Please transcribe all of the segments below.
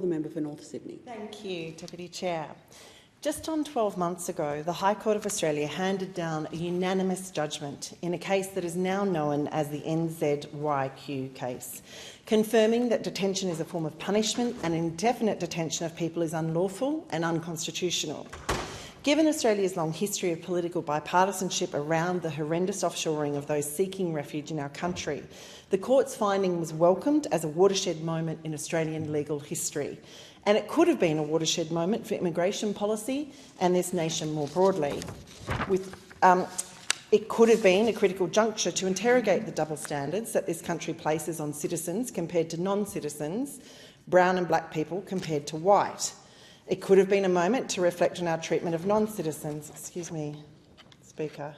The member for North Sydney. Thank you, Deputy Chair. Just on 12 months ago, the High Court of Australia handed down a unanimous judgment in a case that is now known as the NZYQ case, confirming that detention is a form of punishment and indefinite detention of people is unlawful and unconstitutional. Given Australia's long history of political bipartisanship around the horrendous offshoring of those seeking refuge in our country, the court's finding was welcomed as a watershed moment in Australian legal history, and it could have been a watershed moment for immigration policy and this nation more broadly. It could have been a critical juncture to interrogate the double standards that this country places on citizens compared to non-citizens, brown and black people compared to white. It could have been a moment to reflect on our treatment of non-citizens. Excuse me, Speaker.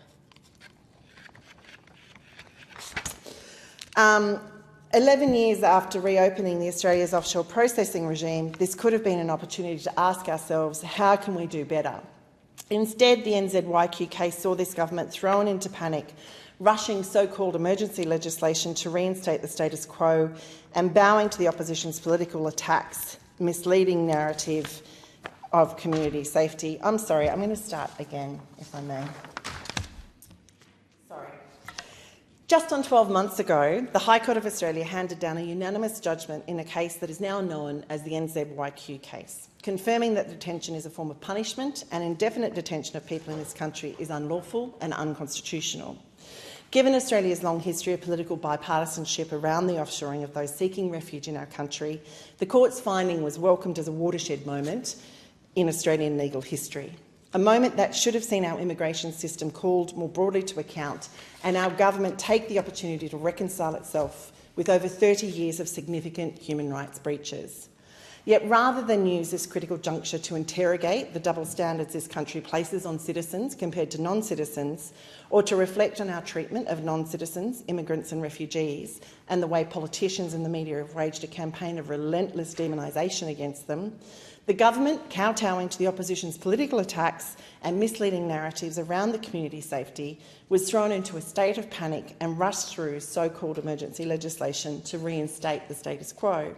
11 years after reopening the Australia's offshore processing regime, this could have been an opportunity to ask ourselves, how can we do better? Instead, the NZYQ case saw this government thrown into panic, rushing so-called emergency legislation to reinstate the status quo and bowing to the opposition's political attacks, misleading narrative of community safety. I'm sorry, I'm going to start again, if I may. Sorry. Just on 12 months ago, the High Court of Australia handed down a unanimous judgment in a case that is now known as the NZYQ case, confirming that detention is a form of punishment and indefinite detention of people in this country is unlawful and unconstitutional. Given Australia's long history of political bipartisanship around the offshoring of those seeking refuge in our country, the court's finding was welcomed as a watershed moment in Australian legal history, a moment that should have seen our immigration system called more broadly to account and our government take the opportunity to reconcile itself with over 30 years of significant human rights breaches. Yet rather than use this critical juncture to interrogate the double standards this country places on citizens compared to non-citizens, or to reflect on our treatment of non-citizens, immigrants and refugees, and the way politicians and the media have waged a campaign of relentless demonisation against them, the government, kowtowing to the opposition's political attacks and misleading narratives around the community safety, was thrown into a state of panic and rushed through so-called emergency legislation to reinstate the status quo.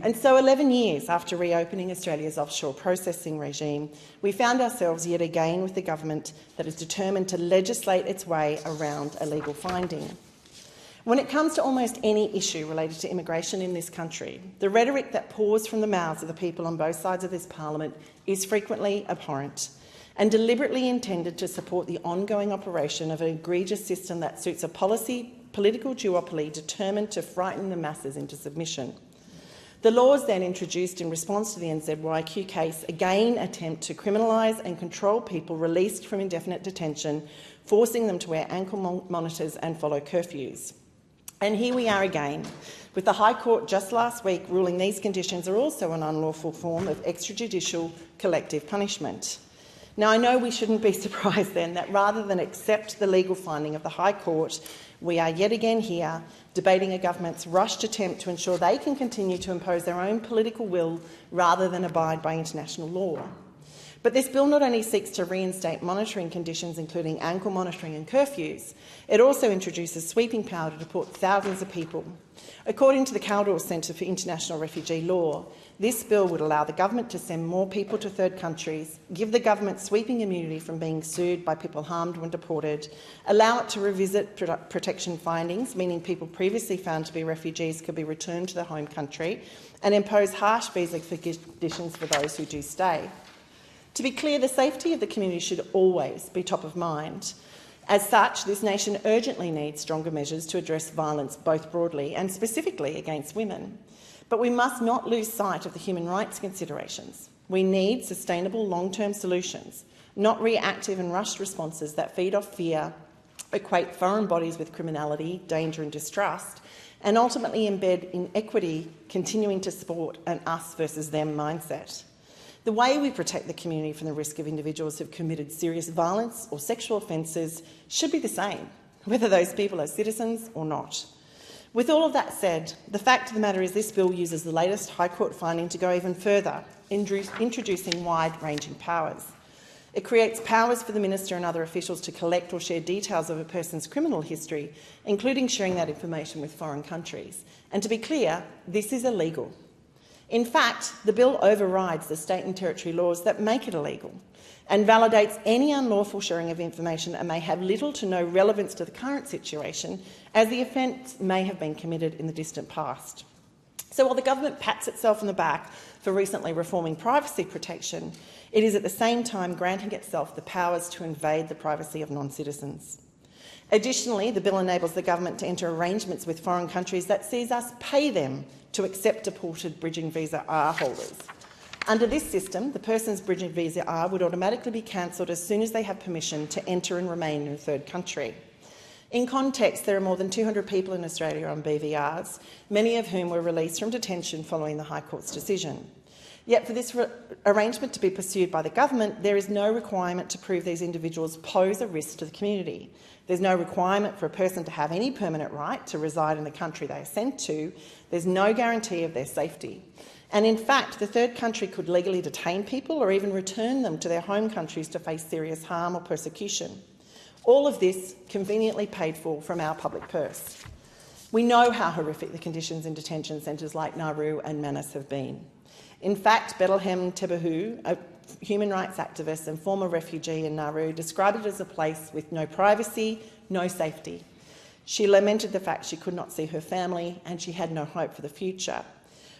And so 11 years after reopening Australia's offshore processing regime, we found ourselves yet again with a government that is determined to legislate its way around a legal finding. When it comes to almost any issue related to immigration in this country, the rhetoric that pours from the mouths of the people on both sides of this parliament is frequently abhorrent and deliberately intended to support the ongoing operation of an egregious system that suits a political duopoly determined to frighten the masses into submission. The laws then introduced in response to the NZYQ case again attempt to criminalise and control people released from indefinite detention, forcing them to wear ankle monitors and follow curfews. And here we are again, with the High Court just last week ruling these conditions are also an unlawful form of extrajudicial collective punishment. Now, I know we shouldn't be surprised then that rather than accept the legal finding of the High Court, we are yet again here debating a government's rushed attempt to ensure they can continue to impose their own political will rather than abide by international law. But this bill not only seeks to reinstate monitoring conditions, including ankle monitoring and curfews, it also introduces sweeping power to deport thousands of people. According to the Kylea Centre for International Refugee Law, this bill would allow the government to send more people to third countries, give the government sweeping immunity from being sued by people harmed when deported, allow it to revisit protection findings, meaning people previously found to be refugees could be returned to their home country, and impose harsh visa conditions for those who do stay. To be clear, the safety of the community should always be top of mind. As such, this nation urgently needs stronger measures to address violence both broadly and specifically against women. But we must not lose sight of the human rights considerations. We need sustainable long-term solutions, not reactive and rushed responses that feed off fear, equate foreign bodies with criminality, danger and distrust, and ultimately embed inequity, continuing to support an us versus them mindset. The way we protect the community from the risk of individuals who have committed serious violence or sexual offences should be the same, whether those people are citizens or not. With all of that said, the fact of the matter is this bill uses the latest High Court finding to go even further, introducing wide-ranging powers. It creates powers for the minister and other officials to collect or share details of a person's criminal history, including sharing that information with foreign countries. And to be clear, this is illegal. In fact, the bill overrides the state and territory laws that make it illegal and validates any unlawful sharing of information that may have little to no relevance to the current situation, as the offence may have been committed in the distant past. So while the government pats itself on the back for recently reforming privacy protection, it is at the same time granting itself the powers to invade the privacy of non-citizens. Additionally, the bill enables the government to enter arrangements with foreign countries that sees us pay them to accept deported bridging visa R holders. Under this system, the person's bridging visa R would automatically be cancelled as soon as they have permission to enter and remain in a third country. In context, there are more than 200 people in Australia on BVRs, many of whom were released from detention following the High Court's decision. Yet for this arrangement to be pursued by the government, there is no requirement to prove these individuals pose a risk to the community. There's no requirement for a person to have any permanent right to reside in the country they are sent to. There's no guarantee of their safety. And in fact, the third country could legally detain people or even return them to their home countries to face serious harm or persecution. All of this conveniently paid for from our public purse. We know how horrific the conditions in detention centres like Nauru and Manus have been. In fact, Bethlehem Tebahu, a human rights activist and former refugee in Nauru, described it as a place with no privacy, no safety. She lamented the fact she could not see her family and she had no hope for the future.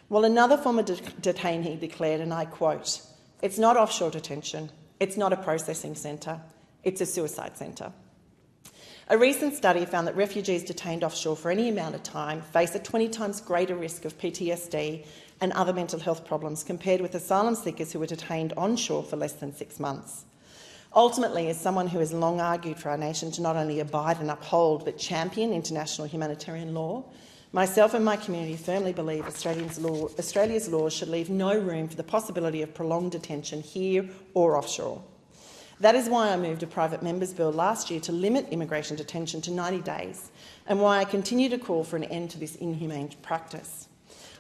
While another former detainee declared, and I quote, "It's not offshore detention, it's not a processing centre, it's a suicide centre." A recent study found that refugees detained offshore for any amount of time face a 20 times greater risk of PTSD and other mental health problems compared with asylum seekers who were detained onshore for less than 6 months. Ultimately, as someone who has long argued for our nation to not only abide and uphold but champion international humanitarian law, myself and my community firmly believe Australia's laws should leave no room for the possibility of prolonged detention here or offshore. That is why I moved a private member's bill last year to limit immigration detention to 90 days, and why I continue to call for an end to this inhumane practice.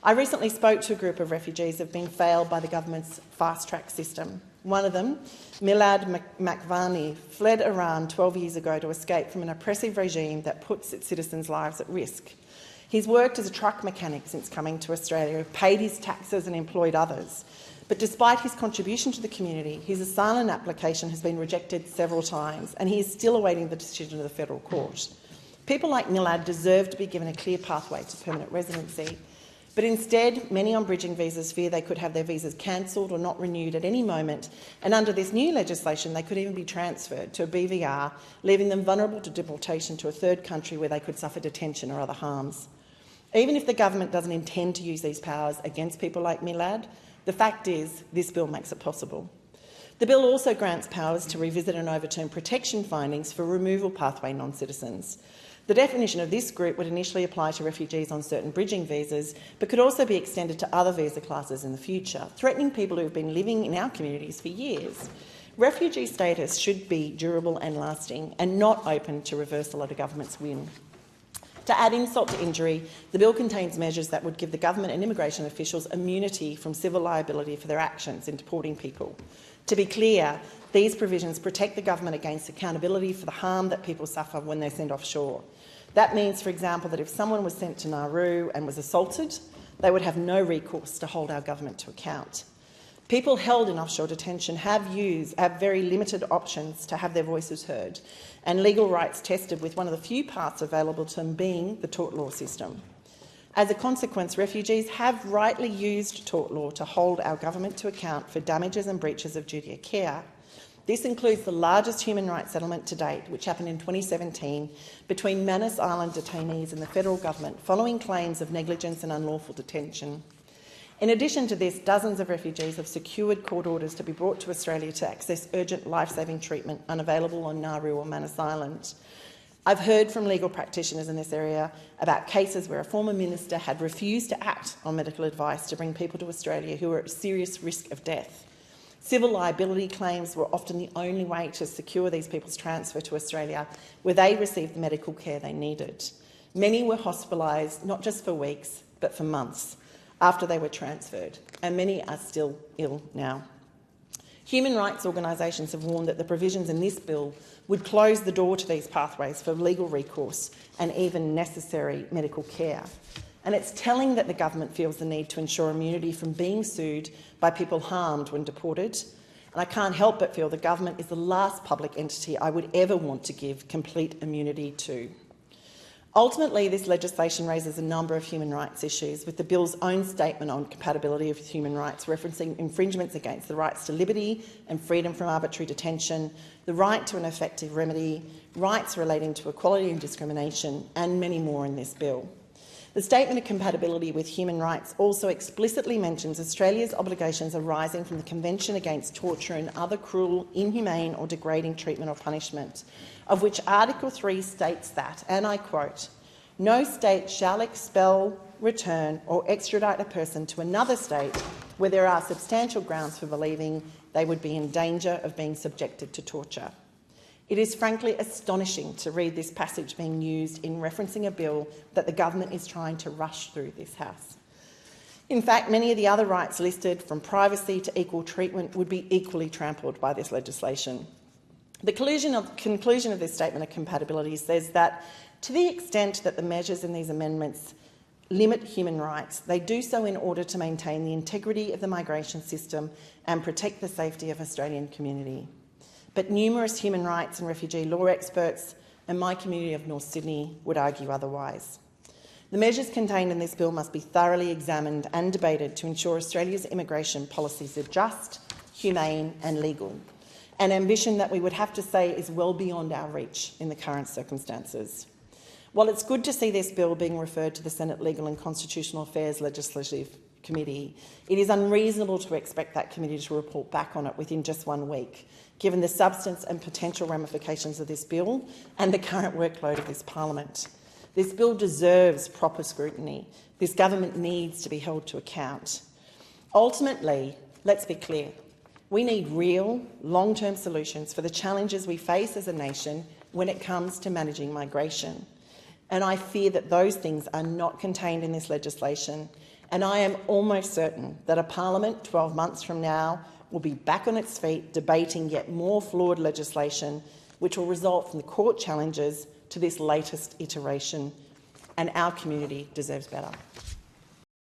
I recently spoke to a group of refugees who have been failed by the government's fast-track system. One of them, Milad Makvani, fled Iran 12 years ago to escape from an oppressive regime that puts its citizens' lives at risk. He's worked as a truck mechanic since coming to Australia, paid his taxes and employed others. But despite his contribution to the community, his asylum application has been rejected several times, and he is still awaiting the decision of the federal court. People like Milad deserve to be given a clear pathway to permanent residency, but instead, many on bridging visas fear they could have their visas cancelled or not renewed at any moment, and under this new legislation, they could even be transferred to a BVR, leaving them vulnerable to deportation to a third country where they could suffer detention or other harms. Even if the government doesn't intend to use these powers against people like Milad, the fact is this bill makes it possible. The bill also grants powers to revisit and overturn protection findings for removal pathway non-citizens. The definition of this group would initially apply to refugees on certain bridging visas, but could also be extended to other visa classes in the future, threatening people who have been living in our communities for years. Refugee status should be durable and lasting, and not open to reversal at a government's whim. To add insult to injury, the bill contains measures that would give the government and immigration officials immunity from civil liability for their actions in deporting people. To be clear, these provisions protect the government against accountability for the harm that people suffer when they're sent offshore. That means, for example, that if someone was sent to Nauru and was assaulted, they would have no recourse to hold our government to account. People held in offshore detention have very limited options to have their voices heard, and legal rights tested, with one of the few paths available to them being the tort law system. As a consequence, refugees have rightly used tort law to hold our government to account for damages and breaches of duty of care. This includes the largest human rights settlement to date, which happened in 2017, between Manus Island detainees and the federal government, following claims of negligence and unlawful detention. In addition to this, dozens of refugees have secured court orders to be brought to Australia to access urgent life-saving treatment unavailable on Nauru or Manus Island. I've heard from legal practitioners in this area about cases where a former minister had refused to act on medical advice to bring people to Australia who were at serious risk of death. Civil liability claims were often the only way to secure these people's transfer to Australia, where they received the medical care they needed. Many were hospitalised not just for weeks, but for months after they were transferred, and many are still ill now. Human rights organisations have warned that the provisions in this bill would close the door to these pathways for legal recourse and even necessary medical care. And it's telling that the government feels the need to ensure immunity from being sued by people harmed when deported. And I can't help but feel the government is the last public entity I would ever want to give complete immunity to. Ultimately, this legislation raises a number of human rights issues, with the bill's own statement on compatibility of human rights referencing infringements against the rights to liberty and freedom from arbitrary detention, the right to an effective remedy, rights relating to equality and discrimination, and many more in this bill. The Statement of Compatibility with Human Rights also explicitly mentions Australia's obligations arising from the Convention Against Torture and Other Cruel, Inhumane or Degrading Treatment or Punishment, of which Article 3 states that, and I quote, "No state shall expel, return or extradite a person to another state where there are substantial grounds for believing they would be in danger of being subjected to torture." It is frankly astonishing to read this passage being used in referencing a bill that the government is trying to rush through this House. In fact, many of the other rights listed, from privacy to equal treatment, would be equally trampled by this legislation. The conclusion of this Statement of Compatibility says that, to the extent that the measures in these amendments limit human rights, they do so in order to maintain the integrity of the migration system and protect the safety of Australian community. But numerous human rights and refugee law experts and my community of North Sydney would argue otherwise. The measures contained in this bill must be thoroughly examined and debated to ensure Australia's immigration policies are just, humane and legal, an ambition that we would have to say is well beyond our reach in the current circumstances. While it's good to see this bill being referred to the Senate Legal and Constitutional Affairs Legislative Committee, it is unreasonable to expect that committee to report back on it within just 1 week, given the substance and potential ramifications of this bill and the current workload of this parliament. This bill deserves proper scrutiny. This government needs to be held to account. Ultimately, let's be clear, we need real, long-term solutions for the challenges we face as a nation when it comes to managing migration. And I fear that those things are not contained in this legislation, and I am almost certain that a parliament 12 months from now will be back on its feet debating yet more flawed legislation which will result from the court challenges to this latest iteration, and our community deserves better.